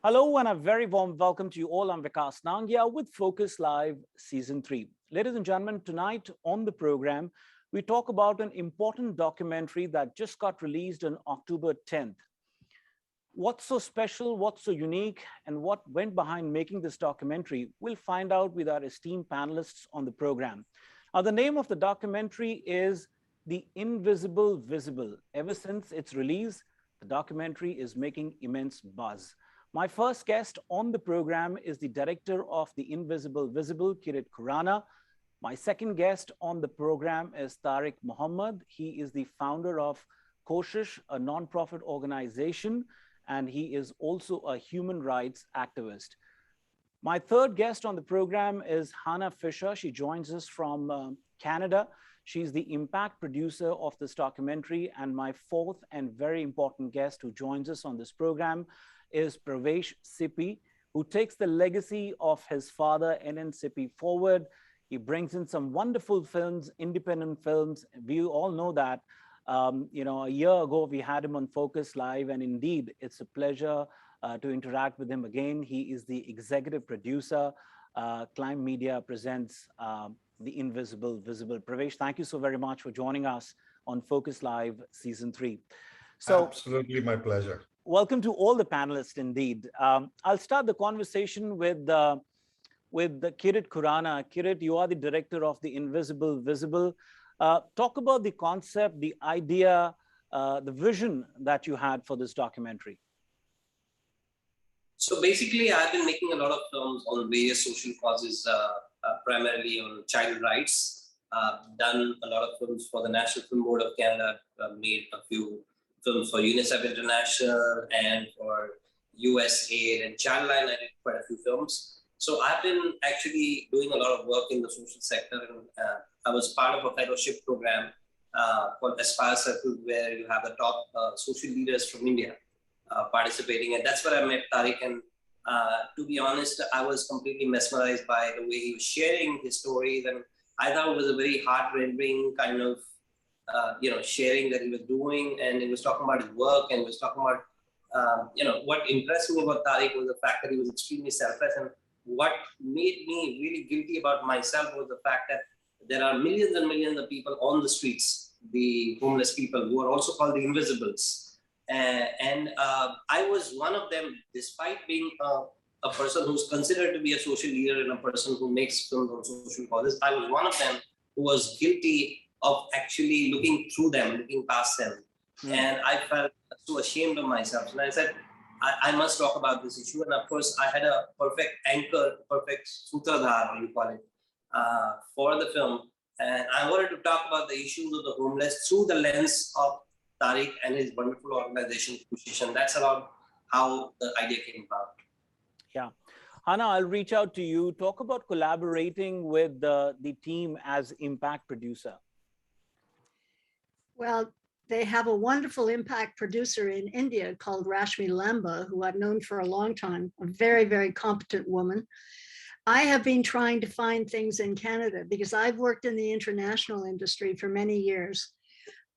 Hello and a very warm welcome to you all. I'm Vikas Nangia with Focus Live Season 3. Ladies and gentlemen, tonight on the program, we talk about an important documentary that just got released on October 10th. What's so special, what's so unique, and what went behind making this documentary, we'll find out with our esteemed panelists on the program. Now, the name of the documentary is The Invisible Visible. Ever since its release, the documentary is making immense buzz. My first guest on the program is the director of The Invisible Visible, TARIQUE Khurana. My second guest on the program is TARIQUE MOH'D. He is the founder of Koshish, a nonprofit organization, and he is also a human rights activist. My third guest on the program is Hannah Fisher. She joins us from Canada. She's the impact producer of this documentary. And my fourth and very important guest who joins us on this program is Pravesh Sippy, who takes the legacy of his father, N.N. Sippy, forward. He brings in some wonderful films, independent films. We all know that. A year ago, we had him on Focus Live, and indeed, it's a pleasure to interact with him again. He is the executive producer. Climb Media presents The Invisible Visible. Pravesh, thank you so very much for joining us on Focus Live Season 3. Absolutely my pleasure. Welcome to all the panelists, indeed. I'll start the conversation with the TARIQUE Khurana. TARIQUE, you are the director of The Invisible Visible. Talk about the concept, the idea, the vision that you had for this documentary. So basically, I've been making a lot of films on various social causes, primarily on child rights. Done a lot of films for the National Film Board of Canada, made a few films for UNICEF International and for USAID and Childline. I did quite a few films. So I've been actually doing a lot of work in the social sector. And I was part of a fellowship program called Aspire Circle, where you have the top social leaders from India participating. And that's where I met TARIQUE. And to be honest, I was completely mesmerized by the way he was sharing his stories. And I thought it was a very heart-rending kind of sharing that he was doing, and he was talking about his work, and he was talking about, what impressed me about TARIQUE was the fact that he was extremely selfless. And what made me really guilty about myself was the fact that there are millions and millions of people on the streets, the homeless people, who are also called the invisibles. And I was one of them, despite being a person who's considered to be a social leader and a person who makes films on social causes. I was one of them who was guilty of actually looking through them, looking past them. And I felt so ashamed of myself. And I said, I must talk about this issue. And of course, I had a perfect anchor, perfect sutradhar, what you call it, for the film. And I wanted to talk about the issues of the homeless through the lens of TARIQUE and his wonderful organization, Koshish. And that's about how the idea came about. Yeah. Hannah, I'll reach out to you. Talk about collaborating with the team as impact producer. Well, they have a wonderful impact producer in India called Rashmi Lamba, who I've known for a long time, a very, very competent woman. I have been trying to find things in Canada because I've worked in the international industry for many years.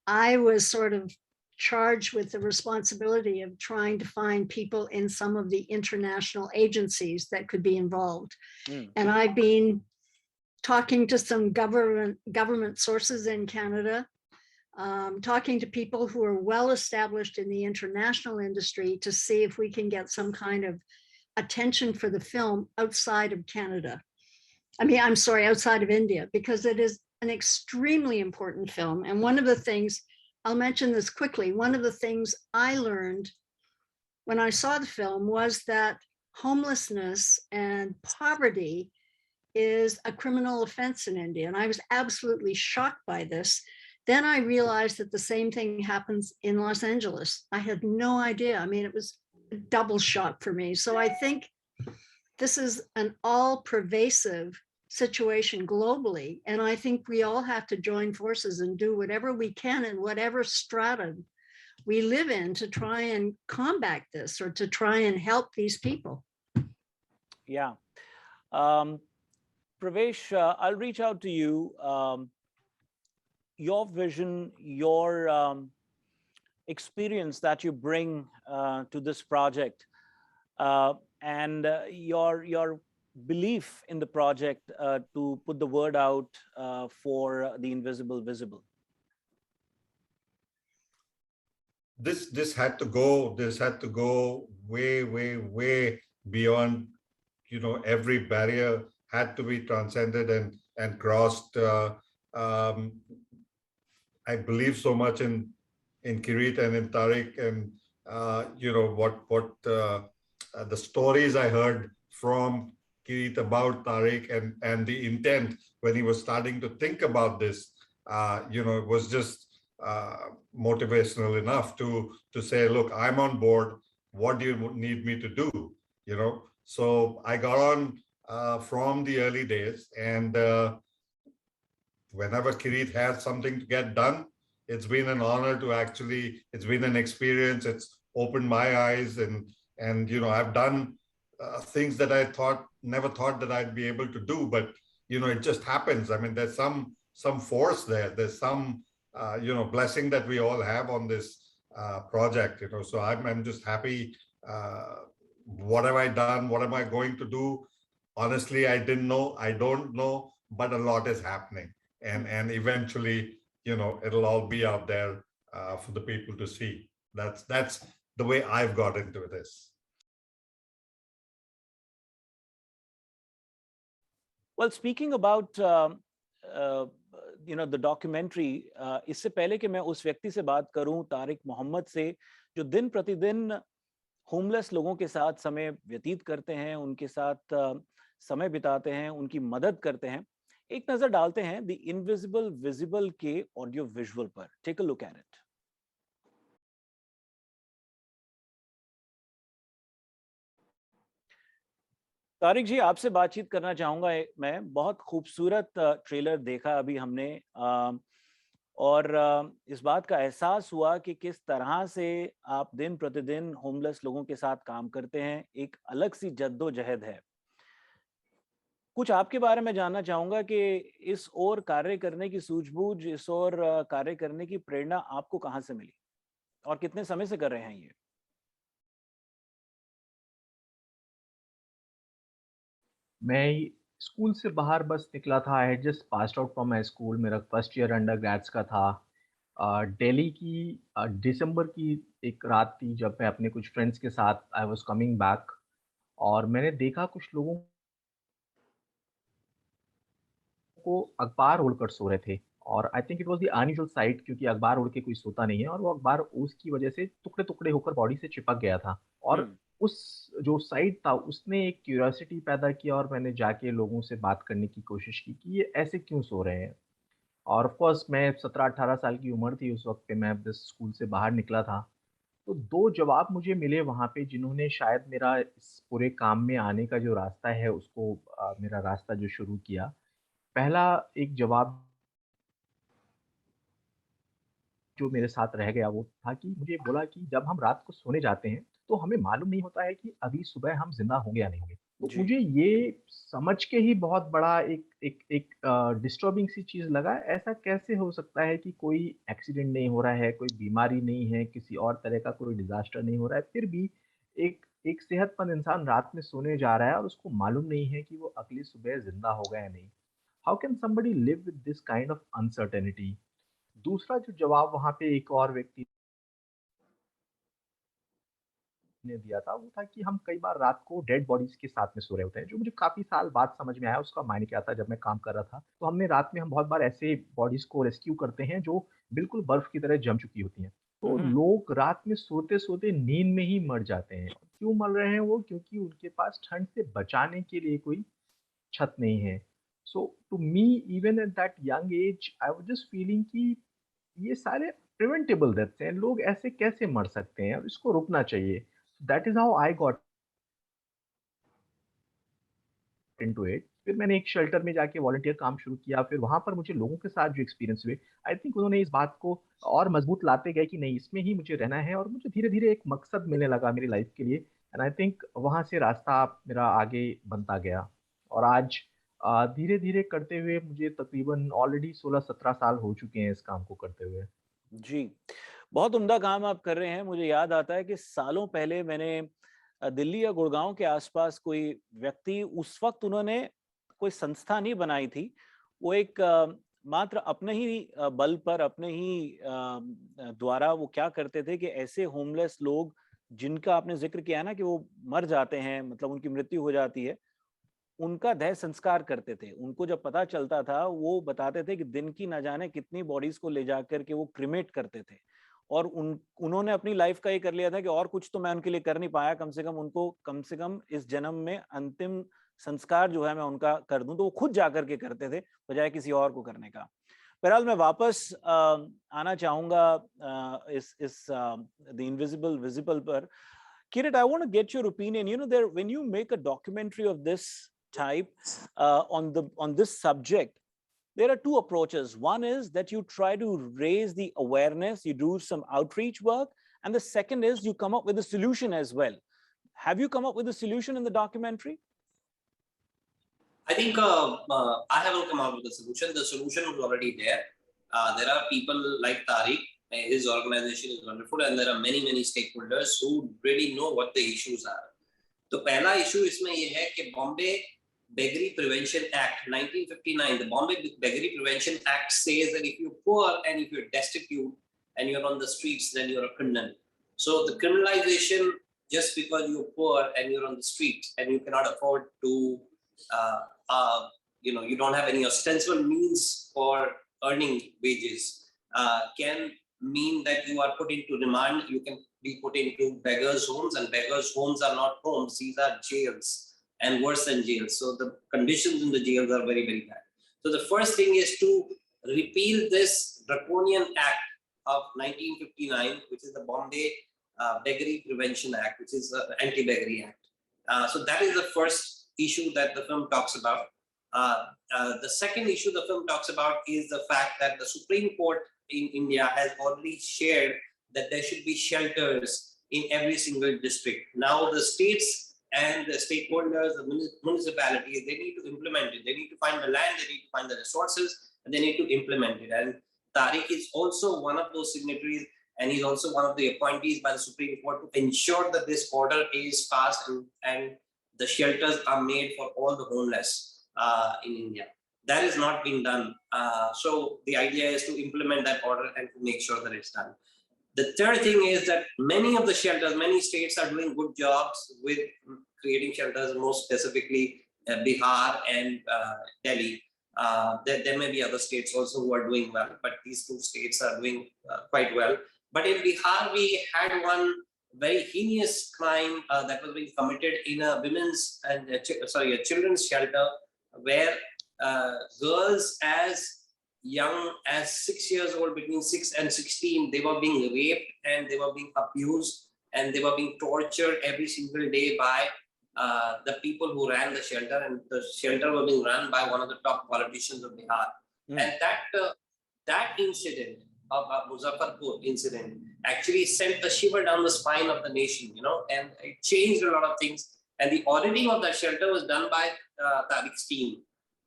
I was sort of charged with the responsibility of trying to find people in some of the international agencies that could be involved. And I've been talking to some government sources in Canada, talking to people who are well established in the international industry to see if we can get some kind of attention for the film outside of Canada. Outside of India, because it is an extremely important film. And one of the things, I'll mention this quickly, one of the things I learned when I saw the film was that homelessness and poverty is a criminal offense in India. And I was absolutely shocked by this. Then I realized that the same thing happens in Los Angeles. I had no idea. I mean, it was a double shock for me. So I think this is an all-pervasive situation globally. And I think we all have to join forces and do whatever we can in whatever stratum we live in to try and combat this or to try and help these people. Yeah. Pravesh, I'll reach out to you. Your vision, your experience that you bring to this project. and your belief in the project to put the word out for the invisible visible? This had to go way beyond, every barrier had to be transcended and crossed. I believe so much in Kirit and in Tariq, and what the stories I heard from Kirit about Tariq and the intent when he was starting to think about this, it was just motivational enough to say, look, I'm on board. What do you need me to do? So I got on from the early days, and whenever Kirit has something to get done, it's been an honor to it's been an experience. It's opened my eyes, and I've done things that I never thought that I'd be able to do, but it just happens. I mean, there's some force there. There's some blessing that we all have on this project. So I'm just happy. What have I done? What am I going to do? Honestly, I didn't know. I don't know, but a lot is happening, and eventually, it'll all be out there for the people to see. That's the way I've got into this. Well, speaking about the documentary, इससे पहले कि मैं उस व्यक्ति से बात करूं, तारिक मोहम्मद से, जो दिन प्रतिदिन होमलेस लोगों के साथ समय व्यतीत करते हैं, उनके साथ समय बिताते हैं, उनकी मदद करते हैं, एक नजर डालते हैं द इनविजिबल विजिबल के ऑडियो विजुअल पर. Take a look at it. Tariq ji, आपसे बातचीत करना चाहूंगा मैं. बहुत खूबसूरत ट्रेलर देखा अभी हमने, और इस बात का एहसास हुआ कि किस तरह से आप दिन प्रतिदिन होमलेस लोगों के साथ काम करते हैं. एक अलग सी जद्दोजहद है. कुछ आपके बारे में जानना चाहूंगा कि इस ओर कार्य करने की सूझबूझ, इस ओर कार्य करने की प्रेरणा आपको कहां से मिली और कितने समय से कर रहे हैं ये? मैं स्कूल से बाहर बस निकला था. I had just passed out from my school. मेरा फर्स्ट ईयर अंडर ग्रेड्स का था. दिल्ली की दिसंबर की एक रात थी जब मैं अपने कुछ फ्रेंड्स के साथ आई वाज कमिंग बैक, और मैंने देखा कुछ लोगों को अखबार ओढ़कर सो रहे थे. और I think it was the unusual site, क्योंकि अखबार ओढ़ के कोई सोता नहीं है, और वो अखबार उसकी वजह से टुकड़े टुकड़े होकर बॉडी से चिपक गया था. और उस जो साइट था उसने एक क्यूरियोसिटी पैदा किया, और मैंने जाके लोगों से बात करने की कोशिश की कि ये ऐसे क्यों सो रहे हैं. और ऑफ कोर्स मैं 17-18 साल की उम्र थी उस वक्त पे, मैं बस स्कूल से बाहर निकला था. तो 2 जवाब मुझे मिले वहाँ पे, जिन्होंने शायद मेरा इस पूरे काम में आने का जो रास्ता है उसको मेरा रास्ता जो शुरू किया. पहला एक जवाब जो मेरे साथ रह गया वो था कि मुझे बोला कि जब हम रात को सोने जाते हैं तो हमें मालूम नहीं होता है कि अगली सुबह हम जिंदा होंगे या नहीं होंगे. तो मुझे ये समझ के ही बहुत बड़ा एक डिस्टर्बिंग सी चीज़ लगा. ऐसा कैसे हो सकता है कि कोई एक्सीडेंट नहीं हो रहा है, कोई बीमारी नहीं है, किसी और तरह का कोई डिज़ास्टर नहीं हो रहा है, फिर भी एक सेहतमंद इंसान रात में सोने जा रहा है और उसको मालूम नहीं है कि वो अगली सुबह जिंदा होगा या नहीं. How can somebody live with this kind of uncertainty. दूसरा जो जवाब वहाँ पे एक और व्यक्ति ने दिया था वो था कि हम कई बार रात को डेड बॉडीज के साथ में सो रहे होते हैं, जो मुझे काफ़ी साल बाद समझ में आया उसका मायने क्या था. जब मैं काम कर रहा था तो हमने रात में हम बहुत बार ऐसे बॉडीज को रेस्क्यू करते हैं जो बिल्कुल बर्फ की तरह जम चुकी होती हैं. तो लोग रात में सोते-सोते नींद में ही मर जाते हैं. क्यों मर रहे हैं वो? क्योंकि उनके पास ठंड से बचाने के लिए कोई छत नहीं है. So to me even at that young age I was just feeling कि ये सारे प्रिवेंटेबल डेथ्स हैं. लोग ऐसे कैसे मर सकते हैं और इसको रुकना चाहिए. That is how I got into it. फिर मैंने एक शेल्टर में जाके वॉलंटियर काम शुरू किया. फिर वहाँ पर मुझे लोगों के साथ जो एक्सपीरियंस हुए, आई थिंक उन्होंने इस बात को और मजबूत लाते गए कि नहीं, इसमें ही मुझे रहना है, और मुझे धीरे-धीरे एक मकसद मिलने लगा मेरी लाइफ के लिए. एंड आई थिंक वहाँ से रास्ता मेरा आगे बनता गया, और आज धीरे-धीरे करते हुए मुझे तकरीबन ऑलरेडी 16-17 साल हो चुके हैं इस काम को करते हुए. जी, बहुत उम्दा काम आप कर रहे हैं. मुझे याद आता है कि सालों पहले मैंने दिल्ली या गुड़गांव के आसपास कोई व्यक्ति, उस वक्त उन्होंने कोई संस्था नहीं बनाई थी, वो एक मात्र अपने ही बल पर, अपने ही द्वारा वो क्या करते थे कि ऐसे होमलेस लोग जिनका आपने जिक्र किया ना कि वो मर जाते हैं, मतलब उनकी मृत्यु हो जाती है, उनका देह संस्कार करते थे। उनको जब पता चलता था, वो बताते थे कि दिन की न जाने कितनी बॉडीज को ले जाकर के वो क्रिमेट करते थे। और उन्होंने अपनी लाइफ का ये कर लिया था कि और कुछ तो मैं उनके लिए कर नहीं पाया, कम से कम उनको, कम से कम इस जन्म में अंतिम संस्कार जो है मैं उनका कर दूं। तो वो खुद जाकर के करते थे बजाय किसी और को करने का। बहरहाल मैं वापस आना चाहूंगा इस द इनविजिबल विजिबल पर। Kirit, I want to get your opinion. You know, there, when you make a documentary of this type on this subject, there are two approaches. One is that you try to raise the awareness, you do some outreach work, and the second is you come up with a solution as well. Have you come up with a solution in the documentary? I think I haven't come up with a solution. The solution was already there. There are people like Tariq. His organization is wonderful, and there are many stakeholders who really know what the issues are. तो पहला issue इसमें ये है कि Bombay Beggary Prevention Act 1959, the Bombay Beggary Prevention Act says that if you're poor and if you're destitute and you're on the streets, then you're a criminal. So the criminalization, just because you're poor and you're on the streets and you cannot afford to, you don't have any ostensible means for earning wages, can mean that you are put into remand. You can be put into beggars' homes, and beggars' homes are not homes; these are jails, and worse than jails. So the conditions in the jails are very bad. So the first thing is to repeal this draconian act of 1959, which is the Bombay Beggary Prevention Act, which is the Anti-Beggary Act. So that is the first issue that the film talks about. The second issue the film talks about is the fact that the Supreme Court in India has already shared that there should be shelters in every single district. Now the states and the stakeholders, the municipalities, they need to implement it. They need to find the land, they need to find the resources, and they need to implement it. And Tariq is also one of those signatories, and he's also one of the appointees by the Supreme Court to ensure that this order is passed and the shelters are made for all the homeless in India. That is not being done. So the idea is to implement that order and to make sure that it's done. The third thing is that many of the shelters, many states are doing good jobs with creating shelters, most specifically Bihar and Delhi. There may be other states also who are doing well, but these two states are doing quite well. But in Bihar, we had one very heinous crime that was being committed in a a children's shelter, where girls as young as 6 years old, between 6 and 16, they were being raped and they were being abused and they were being tortured every single day by the people who ran the shelter, and the shelter was being run by one of the top politicians of Bihar. And that incident of Muzaffarpur incident actually sent a shiver down the spine of the nation, and it changed a lot of things. And the auditing of that shelter was done by Tariq's team.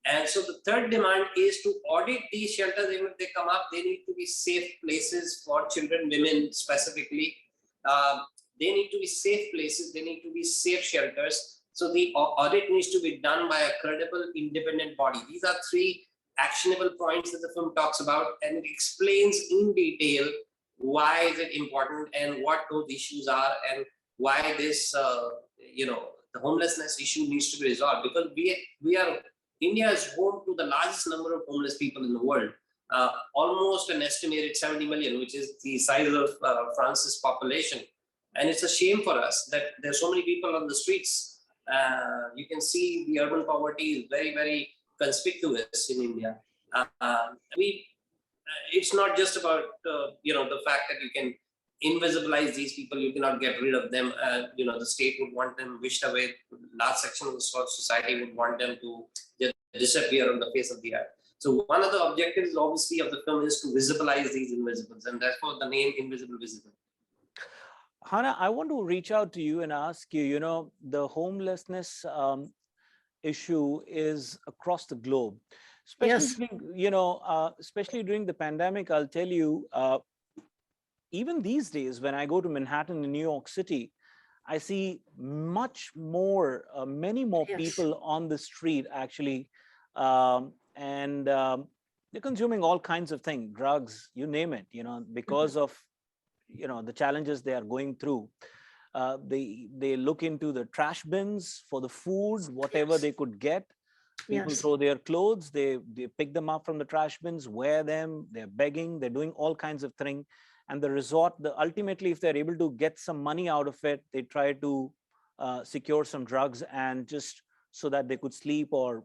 And so the third demand is to audit these shelters. Even if they come up, they need to be safe places for children, women specifically. They need to be safe places. They need to be safe shelters. So the audit needs to be done by a credible, independent body. These are three actionable points that the film talks about, and it explains in detail why is it important and what those issues are and why this, the homelessness issue needs to be resolved. Because India is home to the largest number of homeless people in the world, almost an estimated 70 million, which is the size of France's population. And it's a shame for us that there's so many people on the streets. You can see the urban poverty is very conspicuous in India. It's not just about the fact that you can invisibilize these people, you cannot get rid of them. The state would want them wished away. Large section of the society would want them to just disappear on the face of the earth. So one of the objectives, obviously, of the film is to visibilize these invisibles, and therefore the name Invisible Visible. Hannah, I want to reach out to you and ask you, the homelessness issue is across the globe, especially, especially during the pandemic. I'll tell you, even these days, when I go to Manhattan in New York City, I see much more, many more Yes. people on the street actually, and they're consuming all kinds of things, drugs, you name it, because of, the challenges they are going through. They look into the trash bins for the food, whatever Yes. they could get. People Yes. throw their clothes, they pick them up from the trash bins, wear them, they're begging, they're doing all kinds of things. And the resort, ultimately, if they're able to get some money out of it, they try to secure some drugs and just so that they could sleep or,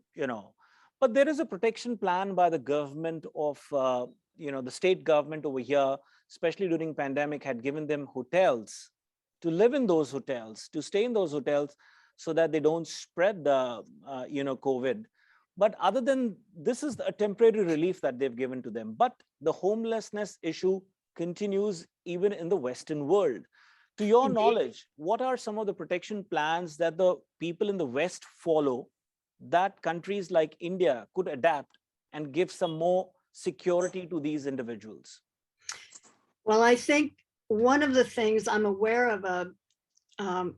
But there is a protection plan by the government of, the state government over here, especially during pandemic, had given them hotels to live in those hotels, to stay in those hotels so that they don't spread the, COVID. But other than this is a temporary relief that they've given to them. But the homelessness issue continues even in the Western world. To your Indeed. knowledge, what are some of the protection plans that the people in the West follow that countries like India could adapt and give some more security to these individuals? Well, I think one of the things I'm aware of a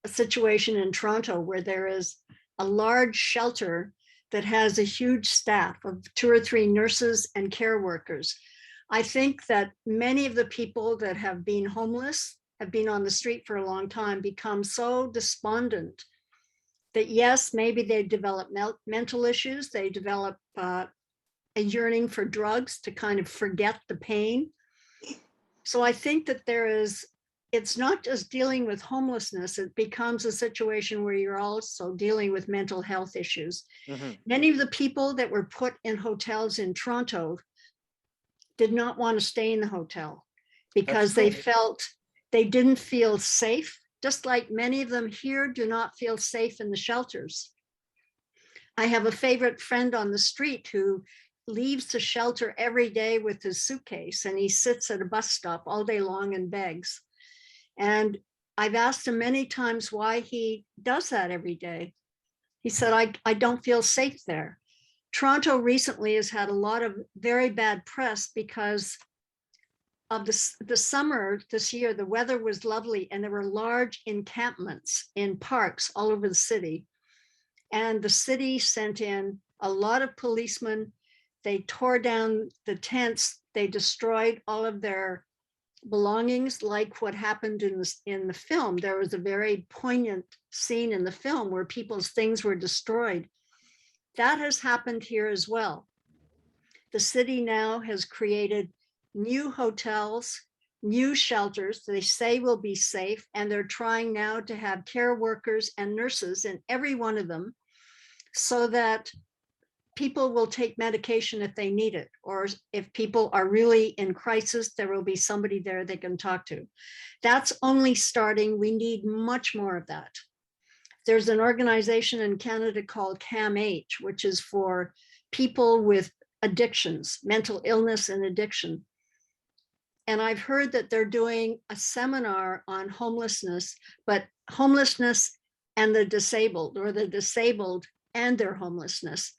situation in Toronto where there is a large shelter that has a huge staff of 2 or 3 nurses and care workers. I think that many of the people that have been homeless, have been on the street for a long time, become so despondent that yes, maybe they develop mental issues, they develop a yearning for drugs to kind of forget the pain. So I think that it's not just dealing with homelessness, it becomes a situation where you're also dealing with mental health issues. Mm-hmm. Many of the people that were put in hotels in Toronto did not want to stay in the hotel because they felt they didn't feel safe, just like many of them here do not feel safe in the shelters. I have a favorite friend on the street who leaves the shelter every day with his suitcase and he sits at a bus stop all day long and begs. And I've asked him many times why he does that every day. He said, I don't feel safe there. Toronto recently has had a lot of very bad press because of the summer this year. The weather was lovely and there were large encampments in parks all over the city. And the city sent in a lot of policemen. They tore down the tents. They destroyed all of their belongings, like what happened in the film. There was a very poignant scene in the film where people's things were destroyed. That has happened here as well. The city now has created new hotels, new shelters they say will be safe, and they're trying now to have care workers and nurses in every one of them so that people will take medication if they need it, or if people are really in crisis, there will be somebody there they can talk to. That's only starting. We need much more of that. There's an organization in Canada called CAMH, which is for people with addictions, mental illness and addiction. And I've heard that they're doing a seminar on homelessness, but homelessness and the disabled, or the disabled and their homelessness.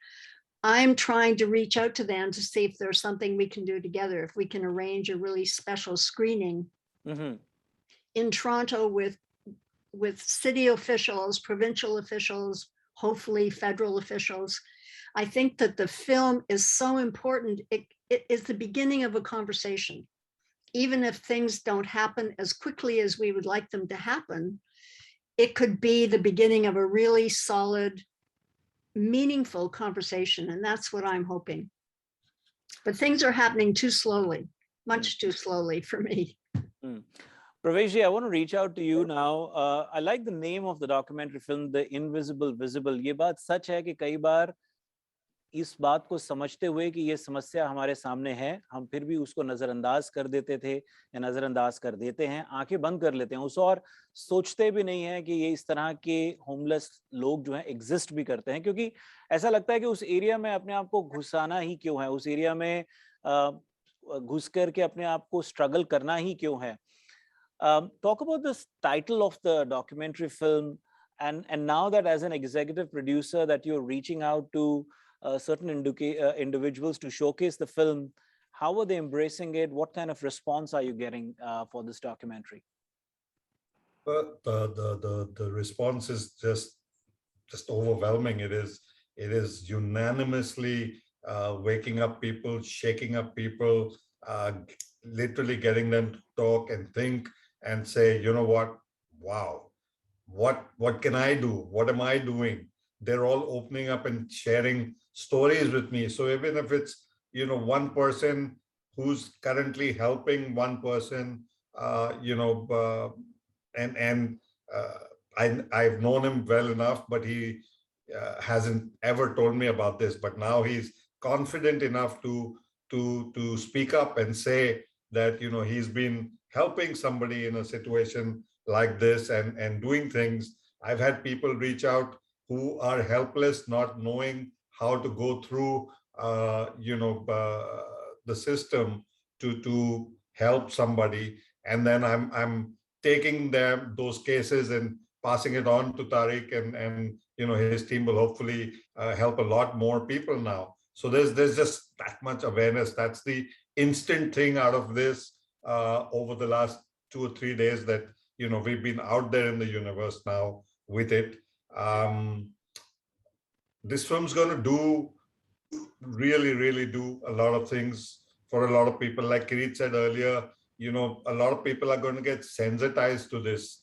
I'm trying to reach out to them to see if there's something we can do together, if we can arrange a really special screening in Toronto with city officials, provincial officials, hopefully federal officials. I think that the film is so important. It is the beginning of a conversation. Even if things don't happen as quickly as we would like them to happen, it could be the beginning of a really solid, meaningful conversation. And that's what I'm hoping. But things are happening too slowly, much too slowly for me. Praveshji, I want to reach out to you now. I like the name of the documentary film, The Invisible Visible. ये बात सच है कि कई बार इस बात को समझते हुए कि ये समस्या हमारे सामने है, हम फिर भी उसको नजरअंदाज कर देते थे या नजरअंदाज कर देते हैं, आंखें बंद कर लेते हैं उस, और सोचते भी नहीं है कि ये इस तरह के होमलेस लोग जो हैं एग्जिस्ट भी करते हैं, क्योंकि ऐसा लगता है कि उस एरिया में अपने आप को घुसाना ही क्यों है, उस एरिया में घुस करके अपने आप को स्ट्रगल करना ही क्यों है. Talk about this title of the documentary film, and now that as an executive producer that you're reaching out to certain individuals to showcase the film, how are they embracing it? What kind of response are you getting for this documentary? But the response is just overwhelming. It is unanimously waking up people, shaking up people, literally getting them to talk and think and say, you know what, wow, what can I do? What am I doing? They're all opening up and sharing stories with me. So even if it's, you know, one person who's currently helping one person, you know, and I've known him well enough, but he hasn't ever told me about this. But now he's confident enough to speak up and say that, you know, he's been helping somebody in a situation like this and doing things. I've had people reach out who are helpless, not knowing how to go through, you know, the system to help somebody, and then I'm taking those cases and passing it on to Tariq, and you know, his team will hopefully help a lot more people now. So there's just that much awareness. That's the instant thing out of this over the last 2 or 3 days, that, you know, we've been out there in the universe now with it. This film's going to do really do a lot of things for a lot of people. Like Kirit said earlier, you know, a lot of people are going to get sensitized to this.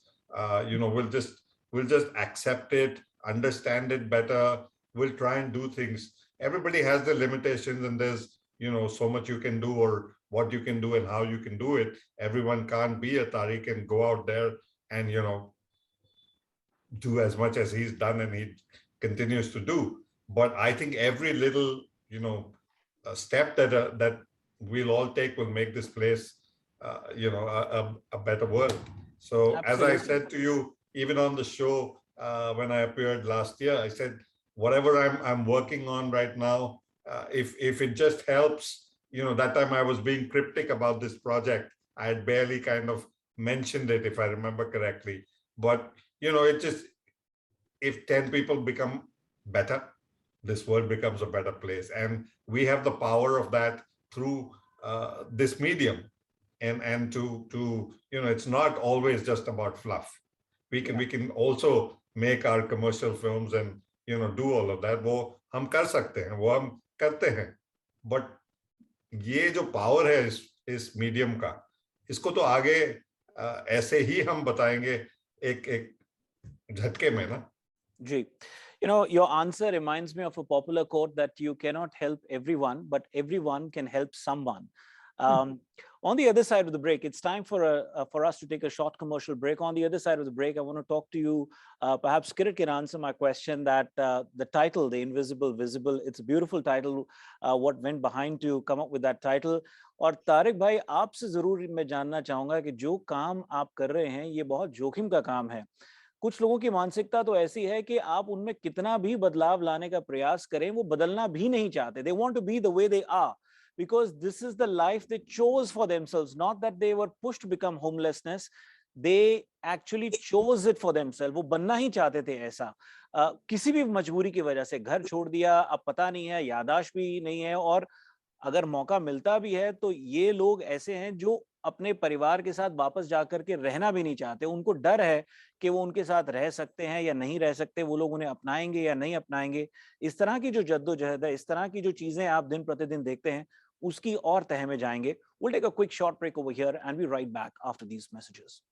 You know, we'll just accept it, understand it better. We'll try and do things. Everybody has their limitations, and there's, you know, so much you can do, or what you can do and how you can do it. Everyone can't be a Tariq and go out there and, you know, do as much as he's done and he continues to do. But I think every little, you know, step that we'll all take will make this place, you know, a better world. So Absolutely. as I said to you, even on the show, when I appeared last year, I said, whatever I'm working on right now, if it just helps, you know, that time I was being cryptic about this project. I had barely kind of mentioned it, if I remember correctly. But, you know, it just, if 10 people become better, this world becomes a better place. And we have the power of that through this medium. And to you know, it's not always just about fluff. We can also make our commercial films and, you know, do all of that. वो हम कर सकते हैं, वो हम करते हैं. But ये जो power है इस medium का, इसको तो आगे ऐसे ही हम बताएंगे एक झटके में ना. Ji. You know, your answer reminds me of a popular quote that you cannot help everyone, but everyone can help someone. On the other side of the break, it's time for us to take a short commercial break. On the other side of the break, I want to talk to you. Perhaps Kirit can answer my question that the title, The Invisible Visible, it's a beautiful title. What went behind to come up with that title? और तारिक भाई, आपसे जरूर मैं जानना चाहूंगा कि जो काम आप कर रहे हैं, ये बहुत जोखिम का काम है. कुछ लोगों की मानसिकता तो ऐसी है कि आप उनमें कितना भी बदलाव लाने का प्रयास करें, वो बदलना भी नहीं चाहते. They want to be the way they are, because this is the life they chose for themselves, not that they were pushed to become homelessness. They actually chose it for themselves. वो बनना ही चाहते थे ऐसा. किसी भी मजबूरी की वजह से घर छोड़ दिया, अब पता नहीं है, यादाश्त भी नहीं है, और अगर मौका मिलता भी है तो ये लोग ऐसे हैं जो अपने परिवार के साथ वापस जाकर के रहना भी नहीं चाहते. उनको डर है कि वो उनके साथ रह सकते हैं या नहीं रह सकते, वो लोग उन्हें अपनाएंगे या नहीं अपनाएंगे. इस तरह की जो जद्दोजहद है, इस तरह की जो चीजें आप दिन प्रतिदिन देखते हैं, उसकी और तह में जाएंगे. We'll take a quick short break over here and be right back after these messages.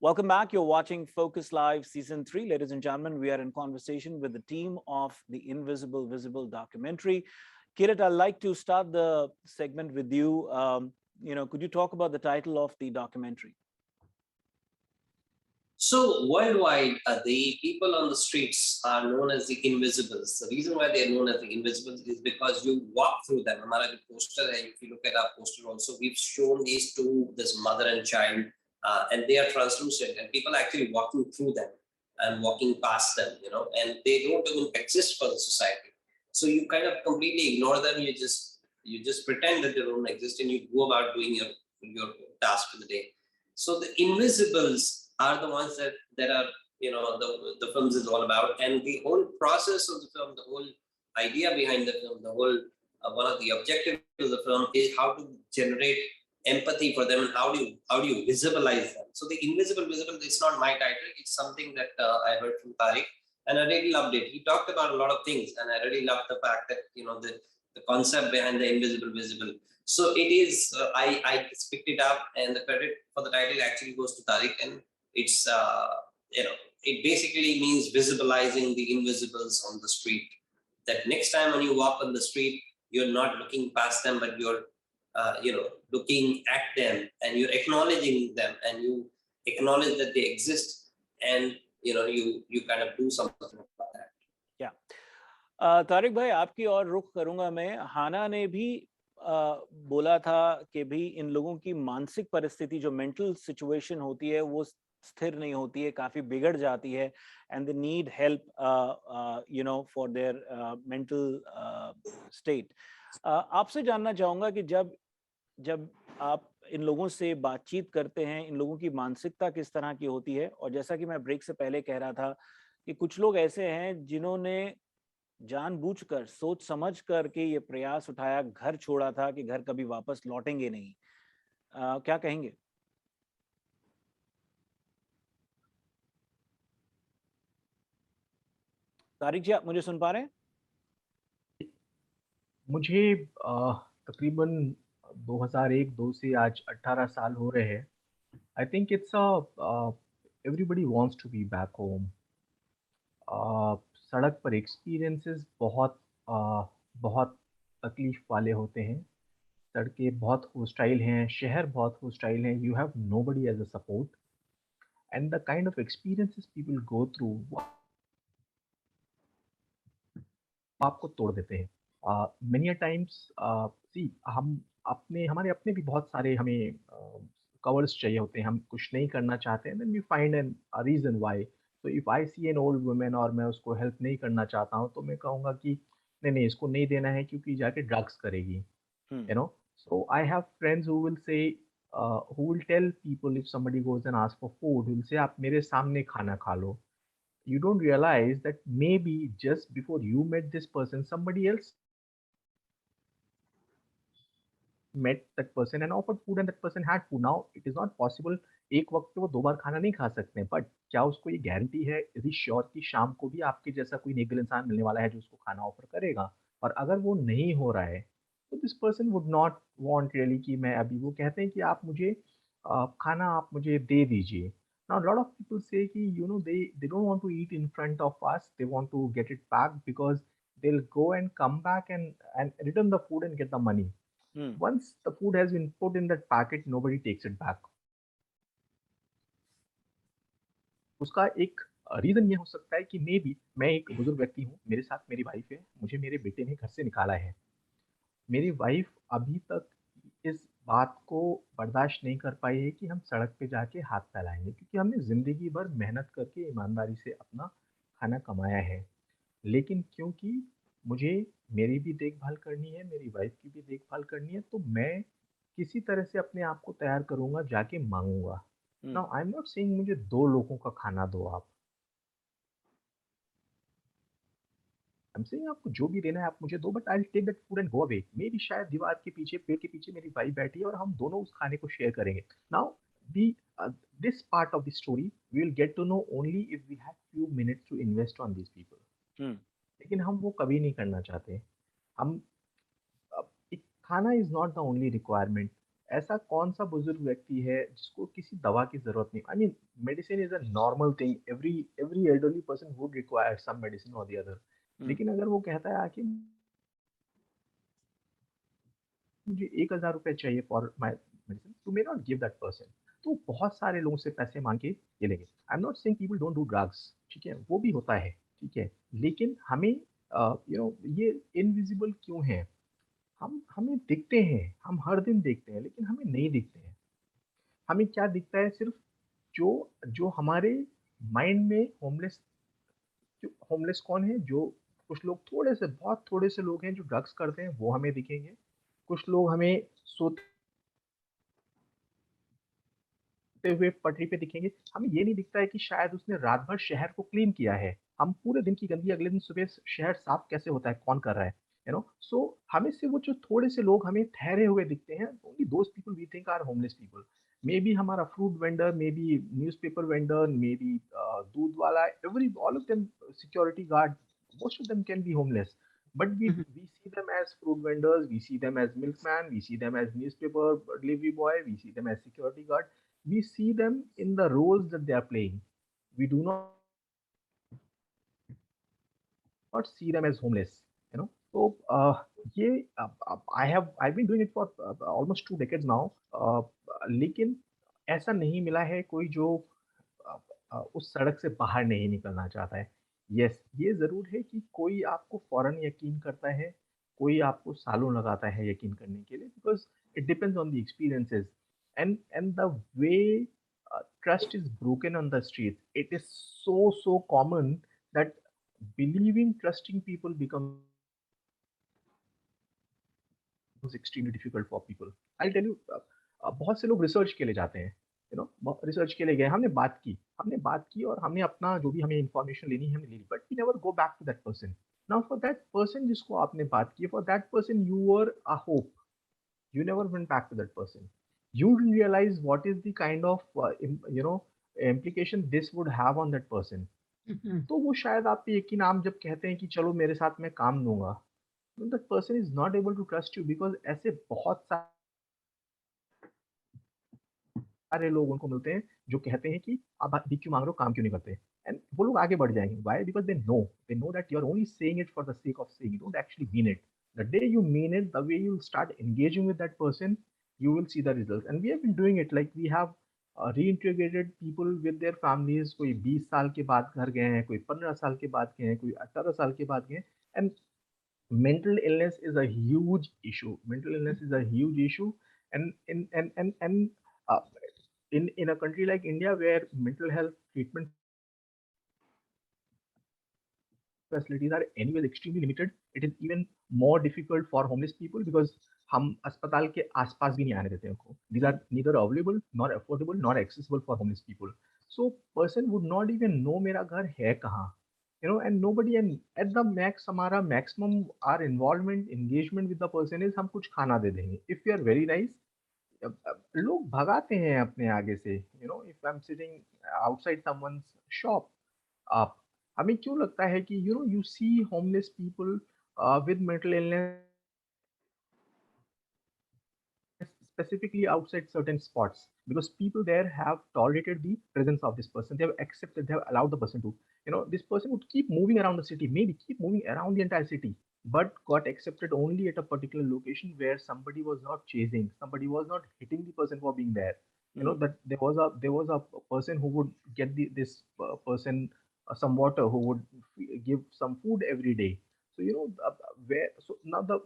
Welcome back. You're watching Focus Live Season 3. Ladies and gentlemen, we are in conversation with the team of the Invisible Visible documentary. Kirit, I'd like to start the segment with you. You know, could you talk about the title of the documentary? So worldwide, the people on the streets are known as the invisibles. The reason why they are known as the invisibles is because you walk through them. Hamara jo poster hai, if you look at our poster also, we've shown these two, this mother and child, and they are translucent, and people are actually walking through them and walking past them, you know, and they don't even exist for the society. So you kind of completely ignore them. You just pretend that they don't exist, and you go about doing your task for the day. So the invisibles are the ones that are, you know, the films is all about. And the whole process of the film, the whole idea behind the film, the whole one of the objectives of the film is how to generate empathy for them, and how do you visibilize them. So the invisible visible, it's not my title, it's something that I heard from Tariq, and I really loved it. He talked about a lot of things, and I really loved the fact that, you know, the concept behind the invisible visible. So it is, I just picked it up, and the credit for the title actually goes to Tariq, and it's, you know, it basically means visibilizing the invisibles on the street. That next time when you walk on the street, you're not looking past them, but you're, you know, looking at them, and you're acknowledging them, and you acknowledge that they exist, and, you know, you kind of do something about that. Yeah. Tariq भाई, आपकी और रुख करूंगा मैं। हाना ने भी बोला था कि भी इन लोगों की मानसिक परिस्थिति, जो मेंटल सिचुएशन होती है, वो स्थिर नहीं होती है, काफी बिगड़ जाती है, and they need help you know for their mental state. आपसे जानना चाहूंगा कि जब आप इन लोगों से बातचीत करते हैं, इन लोगों की मानसिकता किस तरह की होती है, और जैसा कि मैं ब्रेक से पहले कह रहा था कि कुछ लोग ऐसे हैं जिन्होंने जानबूझकर, सोच समझ कर के ये प्रयास उठाया, घर छोड़ा था कि घर कभी वापस लौटेंगे नहीं। क्या कहेंगे? तारिक जी, आप मुझे सुन पा रहे हैं? मुझे तकरीबन 2001-2 से आज 18 साल हो रहे हैं। I think it's everybody wants to be back home. सड़क पर एक्सपीरियंसेस बहुत तकलीफ वाले होते हैं। सड़कें बहुत हॉस्टाइल हैं, शहर बहुत हॉस्टाइल हैं, you have nobody as a support, and the kind of experiences people go through आपको तोड़ देते हैं। मेनी अ टाइम्स सी हमारे अपने भी बहुत सारे हमें कवर्स चाहिए होते हैं, हम कुछ नहीं करना चाहते हैं, then we find an reason why. तो if I see an old woman और मैं उसको हेल्प नहीं करना चाहता हूँ, तो मैं कहूँगा कि नहीं इसको नहीं देना है क्योंकि जाके ड्रग्स करेगी, you know. So I have friends who will say who will tell people, if somebody goes and ask for food, will say आप मेरे सामने खाना खा लो। You don't realize that maybe just before you met this person, somebody else met that person and offered food, and that person had food. Now it is not possible एक वक्त पे वो 2 बार खाना नहीं खा सकते हैं, बट क्या उसको ये गारंटी है यदि श्योर कि शाम को भी आपके जैसा कोई नेगल इंसान मिलने वाला है जो उसको खाना ऑफर करेगा? और अगर वो नहीं हो रहा है तो this person would not want really कि मैं अभी, वो कहते हैं कि आप मुझे खाना आप मुझे दे दीजिए। Now a lot of people say कि you know they don't want to eat in front of us, they want to get it back because they'll go and come back and return the food and get the money. Once the food has been put in that packet, nobody takes it back. उसका एक reason ये हो सकता है कि may be मैं एक बुजुर्ग व्यक्ति हूँ, मेरे साथ मेरी वाइफ है, मुझे मेरे बेटे ने घर से निकाला है। मेरी वाइफ अभी तक इस बात को बर्दाश्त नहीं कर पाई है कि हम सड़क पे जाके हाथ फैलाएंगे, क्योंकि हमने ज़िंदगी भर मेहनत करके ईमानदारी से अपना खाना कमाया है। लेकिन क्योंकि मुझे मेरी भी देखभाल करनी है, मेरी वाइफ की भी देखभाल करनी है, तो मैं किसी तरह से अपने आप को तैयार करूँगा, जाके माँगूँगा। Now I am not saying मुझे 2 लोगों का खाना दो आप। आई एम सेइंग आपको जो भी देना है आप मुझे दो, but I will take that food and go away. Maybe शायद दीवार के पीछे, पेड़ के पीछे मेरी वाइफ बैठी है और हम दोनों उस खाने को शेयर करेंगे। Now the this part of the story we will get to know only if we have few minutes to invest on these people. लेकिन हम वो कभी नहीं करना चाहते। हम एक खाना is not the only requirement. ऐसा कौन सा बुजुर्ग व्यक्ति है जिसको किसी दवा की जरूरत नहीं? I mean medicine is a normal thing, every elderly person would require some medicine और द अदर। लेकिन अगर वो कहता है आके मुझे 1000 रुपए चाहिए for my medicine, to may not give that person. तो बहुत सारे लोगों से पैसे मांग के ये लेंगे। आई am not saying people don't do drugs, ठीक है, वो भी होता है, ठीक है, लेकिन हमें यू नो ये इनविजिबल क्यों है? हमें दिखते हैं, हम हर दिन देखते हैं, लेकिन हमें नहीं दिखते हैं। हमें क्या दिखता है? सिर्फ जो जो हमारे माइंड में होमलेस कौन है? जो कुछ लोग, थोड़े से, बहुत थोड़े से लोग हैं जो ड्रग्स करते हैं, वो हमें दिखेंगे। कुछ लोग हमें सोते हुए पटरी पे दिखेंगे। हमें ये नहीं दिखता है कि शायद उसने रात भर शहर को क्लीन किया है। हम पूरे दिन की गंदगी अगले दिन सुबह शहर साफ कैसे होता है, कौन कर रहा है? So हमें से वो जो थोड़े से लोग हमें ठहरे हुए दिखते हैं, only those people we think are homeless people. Maybe हमारा fruit vendor, maybe newspaper vendor, maybe दूध वाला, all of them, security guard, most of them can be homeless. But we Mhm. we see them as fruit vendors, we see them as milkman, we see them as newspaper delivery boy, we see them as security guard. We see them in the roles that they are playing. We do not see them as homeless. So I've been doing it for almost 2 decades now. लेकिन ऐसा नहीं मिला है कोई जो उस सड़क से बाहर नहीं निकलना चाहता है। यस, ये ज़रूर है कि कोई आपको फ़ौरन यकीन करता है, कोई आपको सालों लगाता है यकीन करने के लिए, because it depends on the experiences and the way trust is broken on the streets. It is so common that believing trusting people becomes extremely difficult for people. I'll tell you, बहुत से लोग research के लिए जाते हैं, research के लिए गए, हमने बात की और हमने अपना जो भी हमें इंफॉर्मेशन लेनी है हमने ले ली, but we never go back to that person. Now for that person जिसको आपने बात की, for that person you were a hope, you never went back to that person. You didn't realize what is the kind of implication this would have on that person. Mhm. तो वो शायद आप पे यकीन, आप जब कहते हैं कि चलो मेरे साथ मैं काम दूंगा, that person is not able to trust you because ऐसे बहुत सारे लोग उनको मिलते हैं जो कहते हैं कि आप भीख क्यों मांग रहे हो, काम क्यों नहीं करते, एंड वो लोग आगे बढ़ जाएंगे। Why? Because they know that you are only saying it for the sake of saying, you don't actually mean it. The day you mean it, the way you start engaging with that person, you will see the results. And we have been doing it, like we have reintegrated people with their families. कोई 20 साल के बाद घर गए हैं, कोई 15 साल के बाद गए हैं, कोई 18 साल के बाद गए, and mental illness is a huge issue. Mental illness is a huge issue, and uh, in a country like India where mental health treatment facilities are anyways extremely limited, it is even more difficult for homeless people because हम अस्पताल के आसपास भी नहीं आने देते उनको. These are neither available nor affordable nor accessible for homeless people. So person would not even know मेरा घर है कहाँ, and nobody, and at the max हमारा maximum our involvement engagement with the person is हम कुछ खाना दे देंगे if we are very nice. लोग भगाते हैं अपने आगे से, if I am sitting outside someone's shop, आप, हमें क्यों लगता है कि you see homeless people with mental illness specifically outside certain spots because people there have tolerated the presence of this person, they have accepted, they have allowed the person to, this person would keep moving around the city, maybe keep moving around the entire city, but got accepted only at a particular location where somebody was not chasing, somebody was not hitting the person for being there. That there was a person who would get this person some water, who would give some food every day. So where, so now the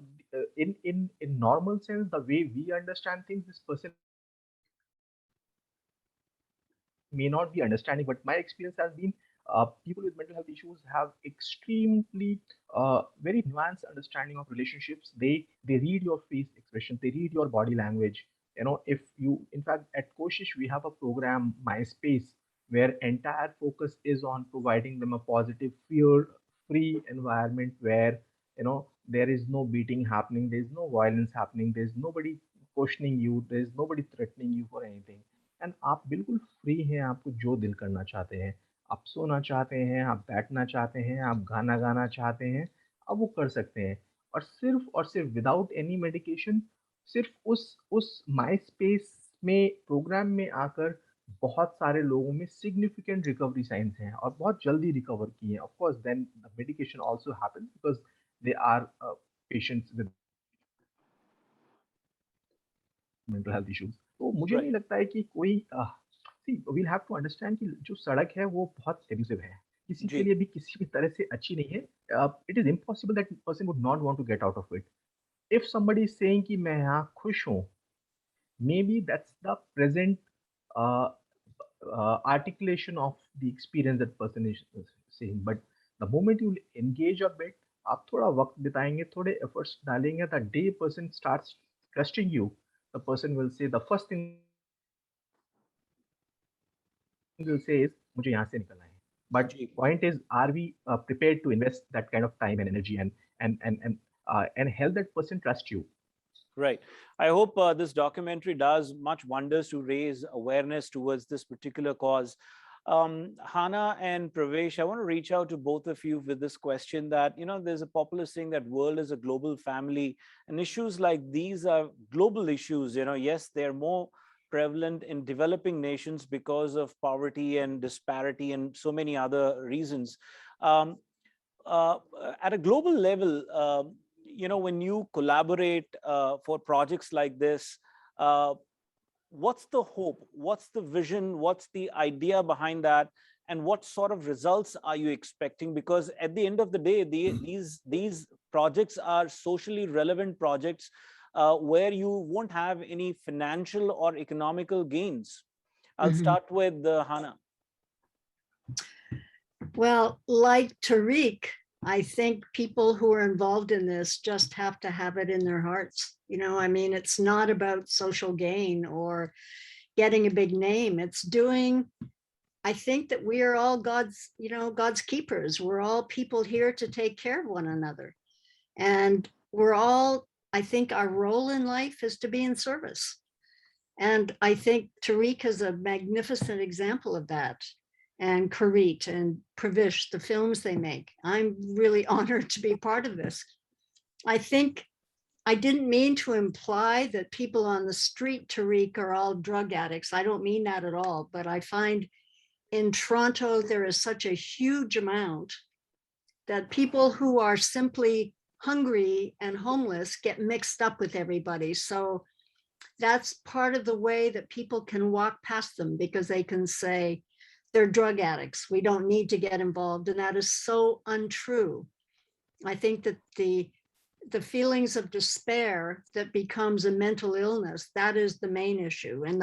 in normal sense, the way we understand things, this person may not be understanding, but my experience has been people with mental health issues have extremely very nuanced understanding of relationships. They read your face expression, they read your body language. If you, in fact, at Koshish we have a program MySpace where entire focus is on providing them a positive fear free environment where there is no beating happening, there is no violence happening, there is nobody questioning you, there is nobody threatening you for anything. And आप बिल्कुल free हैं, आपको जो दिल करना चाहते हैं, आप सोना चाहते हैं, आप बैठना चाहते हैं, आप गाना गाना चाहते हैं, आप वो कर सकते हैं। और सिर्फ विदाउट एनी मेडिकेशन, सिर्फ उस माई स्पेस में प्रोग्राम में आकर बहुत सारे लोगों में सिग्निफिकेंट रिकवरी साइंस हैं और बहुत जल्दी रिकवर किए हैं। Of course then the medication also happens because they are patients with mental health issues. तो मुझे नहीं लगता है कि कोई Right. See we'll have to understand कि जो सड़क है वो बहुत एब्यूसिव है, किसी के लिए भी Ji. किसी भी तरह से अच्छी नहीं है। It is impossible that person would not want to get out of it. If somebody is saying कि मैं यहाँ खुश हूँ, maybe that's the present uh, articulation of the experience that person is saying. But the moment you engage a bit, आप थोड़ा वक्त बिताएंगे, थोड़े efforts डालेंगे, the day person starts trusting you, the person will say, the first thing will say is मुझे यहाँ से निकलना है. But point is, are we prepared to invest that kind of time and energy and and help that person trust you. Right. I hope this documentary does much wonders to raise awareness towards this particular cause. Hana and Pravesh, I want to reach out to both of you with this question that, there's a popular saying that world is a global family, and issues like these are global issues. Yes, they're more prevalent in developing nations because of poverty and disparity and so many other reasons. At a global level, when you collaborate for projects like this, what's the hope? What's the vision? What's the idea behind that? And what sort of results are you expecting? Because at the end of the day, these projects are socially relevant projects where you won't have any financial or economical gains. I'll start with Hana. Well, like Tariq, I think people who are involved in this just have to have it in their hearts. It's not about social gain or getting a big name. I think that we are all God's keepers. We're all people here to take care of one another. And I think our role in life is to be in service. And I think Tariq is a magnificent example of that. And Karit and Pravesh, the films they make. I'm really honored to be part of this. I think I didn't mean to imply that people on the street, Tariq, are all drug addicts. I don't mean that at all, but I find in Toronto, there is such a huge amount that people who are simply hungry and homeless get mixed up with everybody. So that's part of the way that people can walk past them, because they can say, they're drug addicts, we don't need to get involved. And that is so untrue. I think that the feelings of despair that becomes a mental illness, that is the main issue, and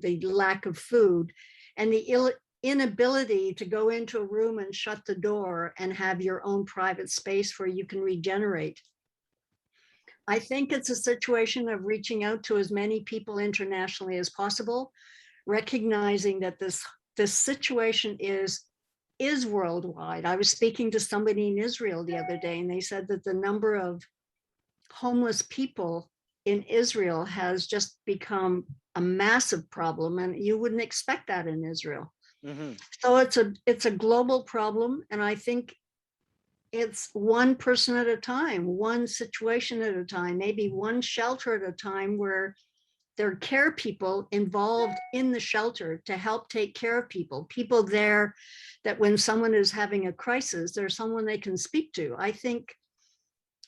the lack of food and the inability to go into a room and shut the door and have your own private space where you can regenerate. I think it's a situation of reaching out to as many people internationally as possible, recognizing that this situation is worldwide. I was speaking to somebody in Israel the other day, and they said that the number of homeless people in Israel has just become a massive problem, and you wouldn't expect that in Israel. So it's a global problem, and I think it's one person at a time, one situation at a time, maybe one shelter at a time, where there are care people involved in the shelter to help take care of people there, that when someone is having a crisis, there's someone they can speak to. I think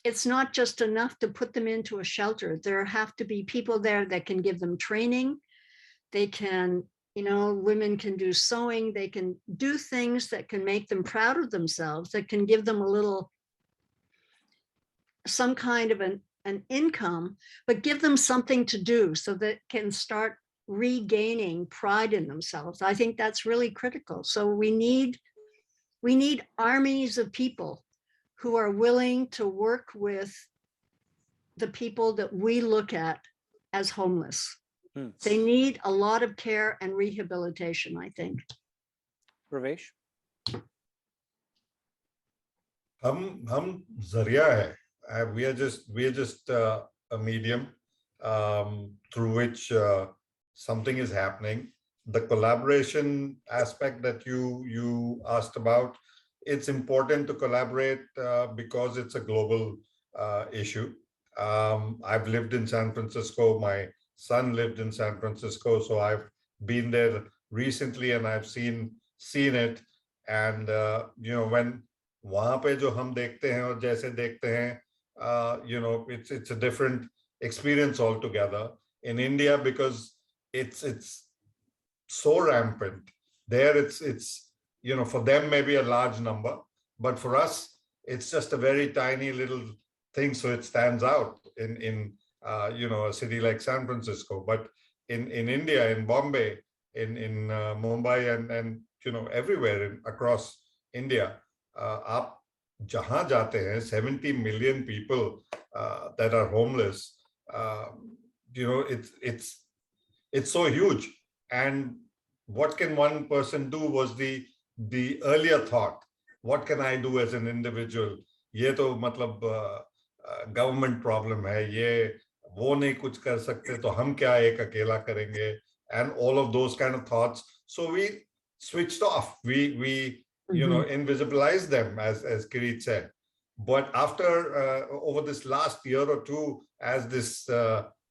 it's not just enough to put them into a shelter. There have to be people there that can give them training. They can, women can do sewing. They can do things that can make them proud of themselves, that can give them some kind of an income, but give them something to do so that can start regaining pride in themselves. I think that's really critical. So we need armies of people who are willing to work with the people that we look at as homeless. They need a lot of care and rehabilitation, I think. Pravesh? हम जरिया है. We are just a medium through which something is happening. The collaboration aspect that you asked about, it's important to collaborate because it's a global issue. I've lived in San Francisco. My son lived in San Francisco, so I've been there recently and I've seen it. And when वहाँ पे जो हम देखते हैं और जैसे देखते हैं, it's a different experience altogether. In India, because it's so rampant. There it's for them maybe a large number, but for us it's just a very tiny little thing, so it stands out in a city like San Francisco. But in India, in Bombay, in Mumbai, and everywhere across India, आप जहां जाते हैं, 70 million people that are homeless. It's so huge. And what can one person do was the earlier thought. What can I do as an individual? ये तो मतलब government problem है, ये वो नहीं कुछ कर सकते तो हम क्या एक अकेला करेंगे, and all of those kind of thoughts. So we switched off. We you know, invisibilized them, as Kirit said. But after over this last year or two, as this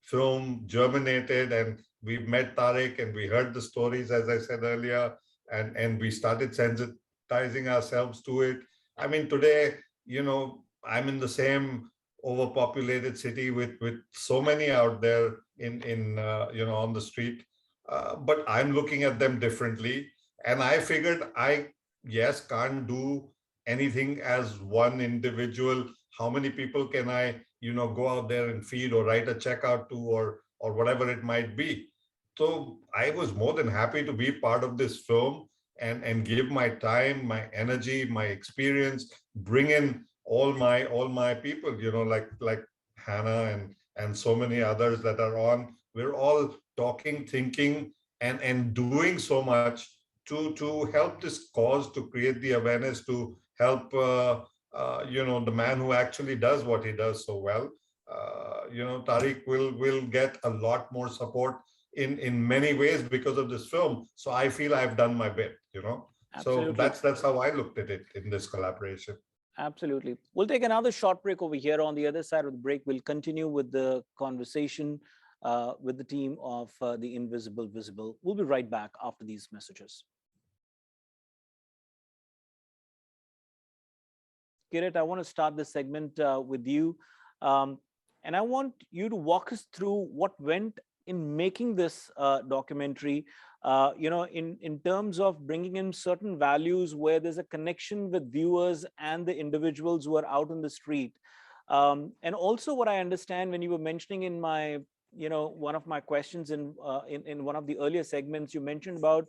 film germinated and we met Tariq and we heard the stories, as I said earlier, and we started sensitizing ourselves to it. I mean, today, you know, I'm in the same overpopulated city with so many out there in you know, on the street, but I'm looking at them differently. And I figured yes, can't do anything as one individual. How many people can I, you know, go out there and feed or write a check out to, or whatever it might be. So I was more than happy to be part of this film and give my time, my energy, my experience, bring in all my people, you know, like Hannah and so many others that are on. We're all talking, thinking, and doing so much to help this cause, to create the awareness, to help you know, the man who actually does what he does so well. You know, Tariq will get a lot more support in many ways because of this film. So I feel I've done my bit, you know. Absolutely. So that's how I looked at it in this collaboration. Absolutely. We'll take another short break over here. On the other side of the break, we'll continue with the conversation with the team of The Invisible Visible. We'll be right back after these messages. Kirit, I want to start this segment with you. And I want you to walk us through what went in making this documentary, you know, in terms of bringing in certain values where there's a connection with viewers and the individuals who are out in the street. And also what I understand when you were mentioning in my, you know, one of my questions in one of the earlier segments, you mentioned about